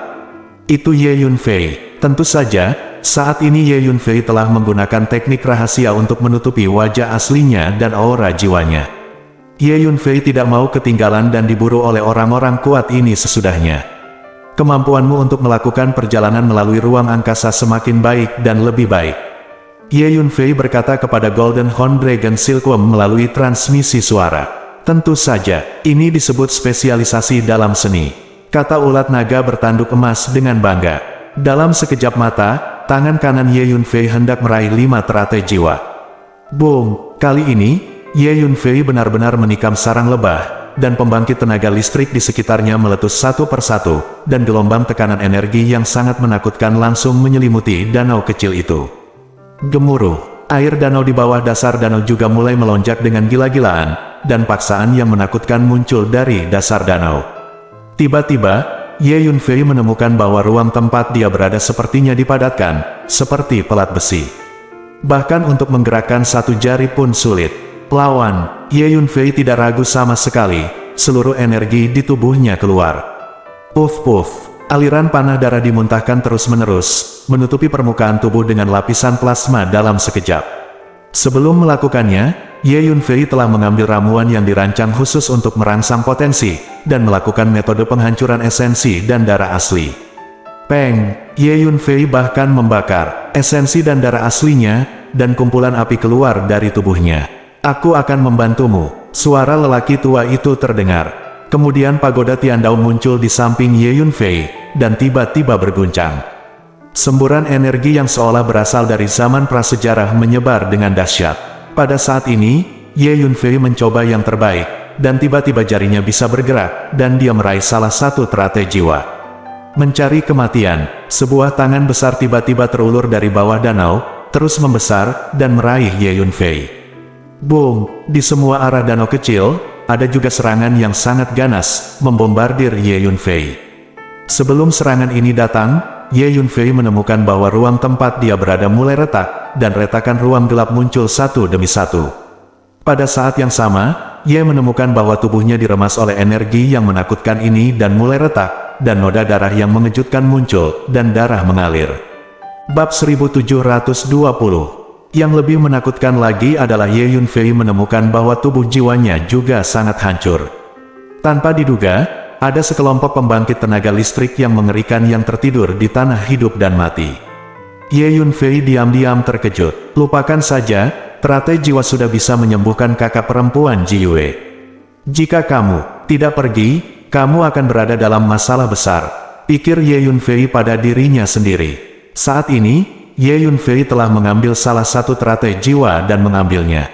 Itu Ye Yunfei. Tentu saja, saat ini Ye Yunfei telah menggunakan teknik rahasia untuk menutupi wajah aslinya dan aura jiwanya. Ye Yunfei tidak mau ketinggalan dan diburu oleh orang-orang kuat ini sesudahnya. "Kemampuanmu untuk melakukan perjalanan melalui ruang angkasa semakin baik dan lebih baik," Ye Yunfei berkata kepada Golden Horn Dragon Silkworm melalui transmisi suara. "Tentu saja, ini disebut spesialisasi dalam seni," kata ulat naga bertanduk emas dengan bangga. Dalam sekejap mata, tangan kanan Ye Yunfei hendak meraih 5 teratai jiwa. Boom! Kali ini, Ye Yunfei benar-benar menikam sarang lebah, dan pembangkit tenaga listrik di sekitarnya meletus satu persatu, dan gelombang tekanan energi yang sangat menakutkan langsung menyelimuti danau kecil itu. Gemuruh, air danau di bawah dasar danau juga mulai melonjak dengan gila-gilaan, dan paksaan yang menakutkan muncul dari dasar danau. Tiba-tiba, Ye Yunfei menemukan bahwa ruang tempat dia berada sepertinya dipadatkan, seperti pelat besi. Bahkan untuk menggerakkan satu jari pun sulit. Lawan, Ye Yunfei tidak ragu sama sekali, seluruh energi di tubuhnya keluar. Puff-puff. Aliran panah darah dimuntahkan terus-menerus, menutupi permukaan tubuh dengan lapisan plasma dalam sekejap. Sebelum melakukannya, Ye Yunfei telah mengambil ramuan yang dirancang khusus untuk merangsang potensi, dan melakukan metode penghancuran esensi dan darah asli. Peng! Ye Yunfei bahkan membakar esensi dan darah aslinya, dan kumpulan api keluar dari tubuhnya. Aku akan membantumu. Suara lelaki tua itu terdengar. Kemudian pagoda Tiandao muncul di samping Ye Yunfei, dan tiba-tiba berguncang. Semburan energi yang seolah berasal dari zaman prasejarah menyebar dengan dahsyat. Pada saat ini, Ye Yunfei mencoba yang terbaik, dan tiba-tiba jarinya bisa bergerak, dan dia meraih salah satu teratai jiwa. Mencari kematian, sebuah tangan besar tiba-tiba terulur dari bawah danau, terus membesar, dan meraih Ye Yunfei. Boom! Di semua arah danau kecil, ada juga serangan yang sangat ganas, membombardir Ye Yunfei. Sebelum serangan ini datang, Ye Yunfei menemukan bahwa ruang tempat dia berada mulai retak, dan retakan ruang gelap muncul satu demi satu. Pada saat yang sama, Ye menemukan bahwa tubuhnya diremas oleh energi yang menakutkan ini dan mulai retak, dan noda darah yang mengejutkan muncul, dan darah mengalir. Bab 1720. Yang lebih menakutkan lagi adalah Ye Yunfei menemukan bahwa tubuh jiwanya juga sangat hancur. Tanpa diduga, ada sekelompok pembangkit tenaga listrik yang mengerikan yang tertidur di tanah hidup dan mati. Ye Yunfei diam-diam terkejut. Lupakan saja, teratai jiwa sudah bisa menyembuhkan kakak perempuan Ji Yue. Jika kamu tidak pergi, kamu akan berada dalam masalah besar, pikir Ye Yunfei pada dirinya sendiri. Saat ini, Ye Yunfei telah mengambil salah satu teratai jiwa dan mengambilnya.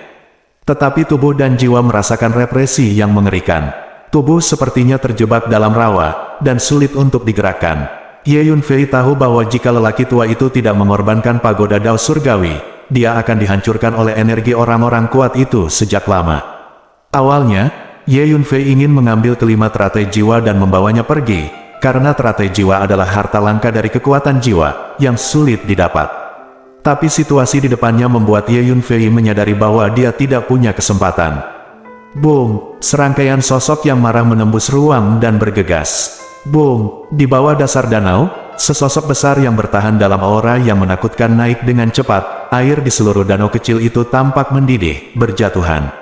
Tetapi tubuh dan jiwa merasakan represi yang mengerikan. Tubuh sepertinya terjebak dalam rawa, dan sulit untuk digerakkan. Ye Yunfei tahu bahwa jika lelaki tua itu tidak mengorbankan pagoda Dao Surgawi, dia akan dihancurkan oleh energi orang-orang kuat itu sejak lama. Awalnya, Ye Yunfei ingin mengambil kelima teratai jiwa dan membawanya pergi, karena teratai jiwa adalah harta langka dari kekuatan jiwa, yang sulit didapat. Tapi situasi di depannya membuat Ye Yunfei menyadari bahwa dia tidak punya kesempatan. Boom! Serangkaian sosok yang marah menembus ruang dan bergegas. Boom! Di bawah dasar danau, sesosok besar yang bertahan dalam aura yang menakutkan naik dengan cepat. Air di seluruh danau kecil itu tampak mendidih, berjatuhan.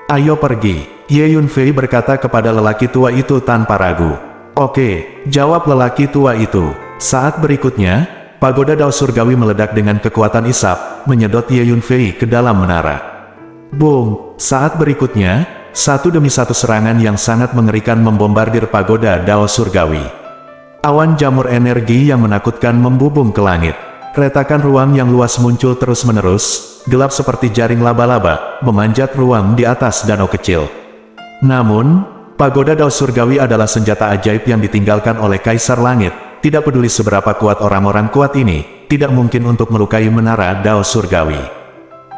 Ayo pergi, Ye Yunfei berkata kepada lelaki tua itu tanpa ragu. Oke, jawab lelaki tua itu. Saat berikutnya, pagoda Dao Surgawi meledak dengan kekuatan isap, menyedot Ye Yunfei ke dalam menara. Boom! Saat berikutnya, satu demi satu serangan yang sangat mengerikan membombardir pagoda Dao Surgawi. Awan jamur energi yang menakutkan membubung ke langit. Retakan ruang yang luas muncul terus-menerus, gelap seperti jaring laba-laba, memanjat ruang di atas danau kecil. Namun, pagoda Dao Surgawi adalah senjata ajaib yang ditinggalkan oleh Kaisar Langit. Tidak peduli seberapa kuat orang-orang kuat ini, tidak mungkin untuk melukai menara Dao Surgawi.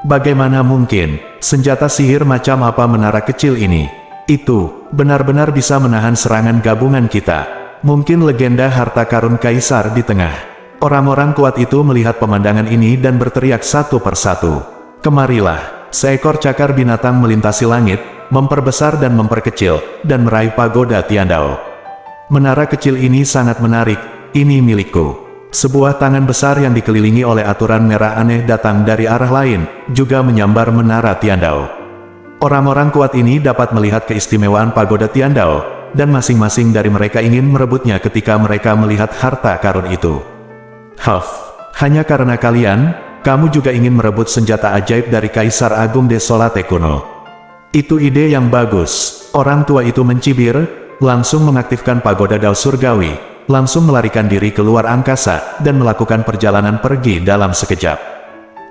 Bagaimana mungkin, senjata sihir macam apa menara kecil ini? Itu, benar-benar bisa menahan serangan gabungan kita. Mungkin legenda harta karun Kaisar di tengah. Orang-orang kuat itu melihat pemandangan ini dan berteriak satu persatu. Kemarilah, seekor cakar binatang melintasi langit, memperbesar dan memperkecil, dan meraih pagoda Tiandao. Menara kecil ini sangat menarik, ini milikku. Sebuah tangan besar yang dikelilingi oleh aturan merah aneh datang dari arah lain, juga menyambar menara Tiandao. Orang-orang kuat ini dapat melihat keistimewaan pagoda Tiandao, dan masing-masing dari mereka ingin merebutnya ketika mereka melihat harta karun itu. Hanya karena kalian, kamu juga ingin merebut senjata ajaib dari Kaisar Agung Desolate kuno. Itu ide yang bagus. Orang tua itu mencibir, langsung mengaktifkan pagoda Dao Surgawi, langsung melarikan diri keluar angkasa, dan melakukan perjalanan pergi dalam sekejap.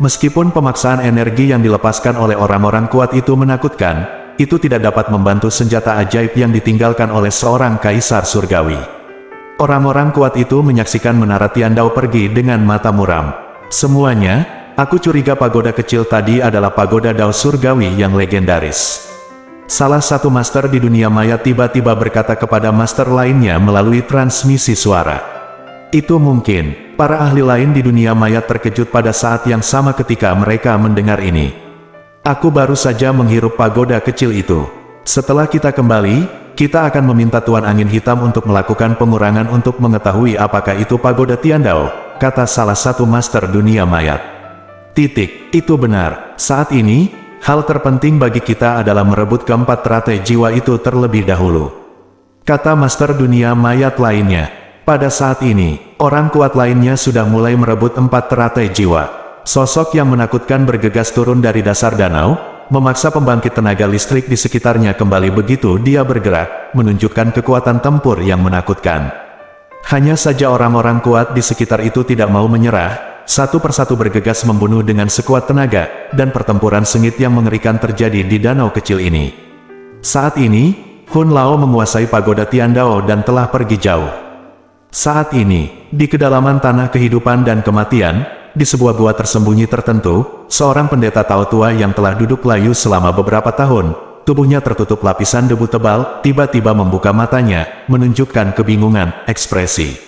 Meskipun pemaksaan energi yang dilepaskan oleh orang-orang kuat itu menakutkan, itu tidak dapat membantu senjata ajaib yang ditinggalkan oleh seorang Kaisar Surgawi. Orang-orang kuat itu menyaksikan menara Tiandao pergi dengan mata muram. Semuanya, aku curiga pagoda kecil tadi adalah pagoda Dao Surgawi yang legendaris. Salah satu master di dunia maya tiba-tiba berkata kepada master lainnya melalui transmisi suara. Itu mungkin, para ahli lain di dunia maya terkejut pada saat yang sama ketika mereka mendengar ini. Aku baru saja menghirup pagoda kecil itu. Setelah kita kembali, kita akan meminta Tuan Angin Hitam untuk melakukan pengurangan untuk mengetahui apakah itu pagoda Tiandao, kata salah satu master dunia mayat. Itu benar. Saat ini, hal terpenting bagi kita adalah merebut keempat teratai jiwa itu terlebih dahulu, kata master dunia mayat lainnya. Pada saat ini, orang kuat lainnya sudah mulai merebut 4 teratai jiwa. Sosok yang menakutkan bergegas turun dari dasar danau, memaksa pembangkit tenaga listrik di sekitarnya kembali begitu dia bergerak, menunjukkan kekuatan tempur yang menakutkan. Hanya saja orang-orang kuat di sekitar itu tidak mau menyerah, satu persatu bergegas membunuh dengan sekuat tenaga, dan pertempuran sengit yang mengerikan terjadi di danau kecil ini. Saat ini, Hun Lao menguasai pagoda Tiandao dan telah pergi jauh. Saat ini, di kedalaman tanah kehidupan dan kematian, di sebuah gua tersembunyi tertentu, seorang pendeta Tao tua yang telah duduk layu selama beberapa tahun, tubuhnya tertutup lapisan debu tebal, tiba-tiba membuka matanya, menunjukkan kebingungan, ekspresi.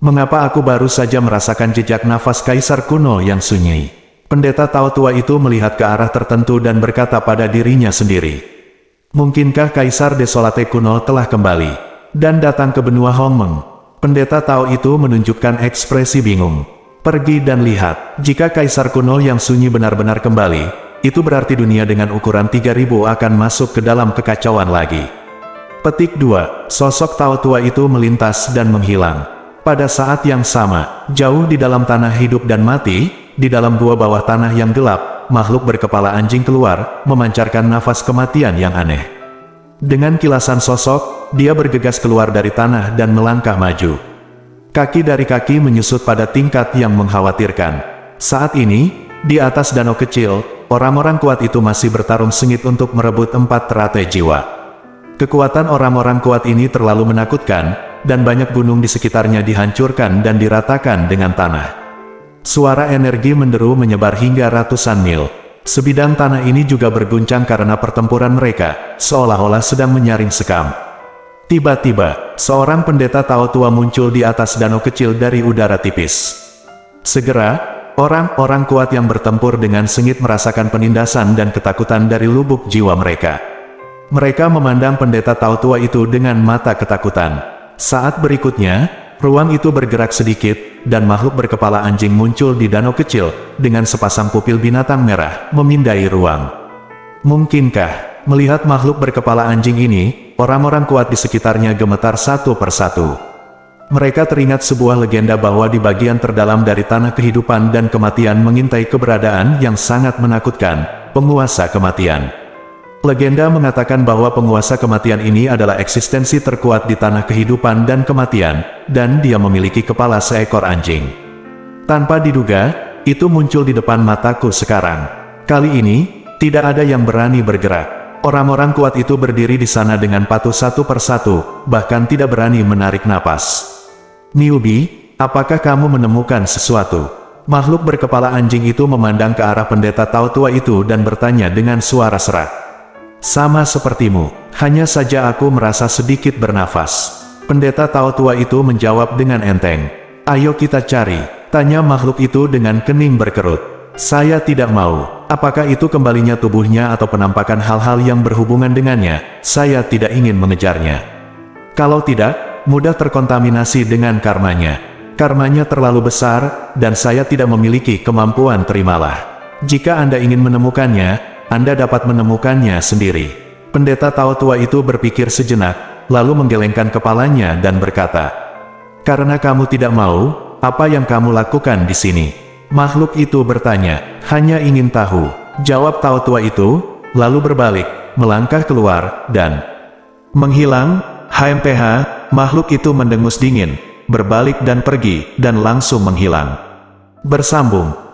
Mengapa aku baru saja merasakan jejak nafas kaisar kuno yang sunyi? Pendeta Tao tua itu melihat ke arah tertentu dan berkata pada dirinya sendiri. Mungkinkah kaisar desolate kuno telah kembali dan datang ke benua Hongmeng? Pendeta Tao itu menunjukkan ekspresi bingung. Pergi dan lihat, jika kaisar kuno yang sunyi benar-benar kembali, itu berarti dunia dengan ukuran 3000 akan masuk ke dalam kekacauan lagi. Petik 2. Sosok Tao tua itu melintas dan menghilang. Pada saat yang sama, jauh di dalam tanah hidup dan mati, di dalam gua bawah tanah yang gelap, makhluk berkepala anjing keluar, memancarkan nafas kematian yang aneh. Dengan kilasan sosok, dia bergegas keluar dari tanah dan melangkah maju. Kaki dari kaki menyusut pada tingkat yang mengkhawatirkan. Saat ini, di atas danau kecil, orang-orang kuat itu masih bertarung sengit untuk merebut 4 teratai jiwa. Kekuatan orang-orang kuat ini terlalu menakutkan, dan banyak gunung di sekitarnya dihancurkan dan diratakan dengan tanah. Suara energi menderu menyebar hingga ratusan mil. Sebidang tanah ini juga berguncang karena pertempuran mereka, seolah-olah sedang menyaring sekam. Tiba-tiba, seorang pendeta Tao tua muncul di atas danau kecil dari udara tipis. Segera, orang-orang kuat yang bertempur dengan sengit merasakan penindasan dan ketakutan dari lubuk jiwa mereka. Mereka memandang pendeta Tao tua itu dengan mata ketakutan. Saat berikutnya, ruang itu bergerak sedikit, dan makhluk berkepala anjing muncul di danau kecil, dengan sepasang pupil binatang merah, memindai ruang. Mungkinkah, melihat makhluk berkepala anjing ini, orang-orang kuat di sekitarnya gemetar satu persatu. Mereka teringat sebuah legenda bahwa di bagian terdalam dari tanah kehidupan dan kematian mengintai keberadaan yang sangat menakutkan, penguasa kematian. Legenda mengatakan bahwa penguasa kematian ini adalah eksistensi terkuat di tanah kehidupan dan kematian, dan dia memiliki kepala seekor anjing. Tanpa diduga, itu muncul di depan mataku sekarang. Kali ini, tidak ada yang berani bergerak. Orang-orang kuat itu berdiri di sana dengan patuh satu persatu, bahkan tidak berani menarik napas. Newbie, apakah kamu menemukan sesuatu? Makhluk berkepala anjing itu memandang ke arah pendeta Tao tua itu dan bertanya dengan suara serak. Sama sepertimu, hanya saja aku merasa sedikit bernafas. Pendeta Tao tua itu menjawab dengan enteng. Ayo kita cari, tanya makhluk itu dengan kening berkerut. Saya tidak mau. Apakah itu kembalinya tubuhnya atau penampakan hal-hal yang berhubungan dengannya? Saya tidak ingin mengejarnya. Kalau tidak, mudah terkontaminasi dengan karmanya. Karmanya terlalu besar, dan saya tidak memiliki kemampuan terimalah. Jika Anda ingin menemukannya, Anda dapat menemukannya sendiri. Pendeta Tao tua itu berpikir sejenak, lalu menggelengkan kepalanya dan berkata, "Karena kamu tidak mau, apa yang kamu lakukan di sini?" Makhluk itu bertanya, "Hanya ingin tahu," jawab Tao tua itu, lalu berbalik, melangkah keluar, dan menghilang. HMPH, makhluk itu mendengus dingin, berbalik dan pergi, dan langsung menghilang. Bersambung.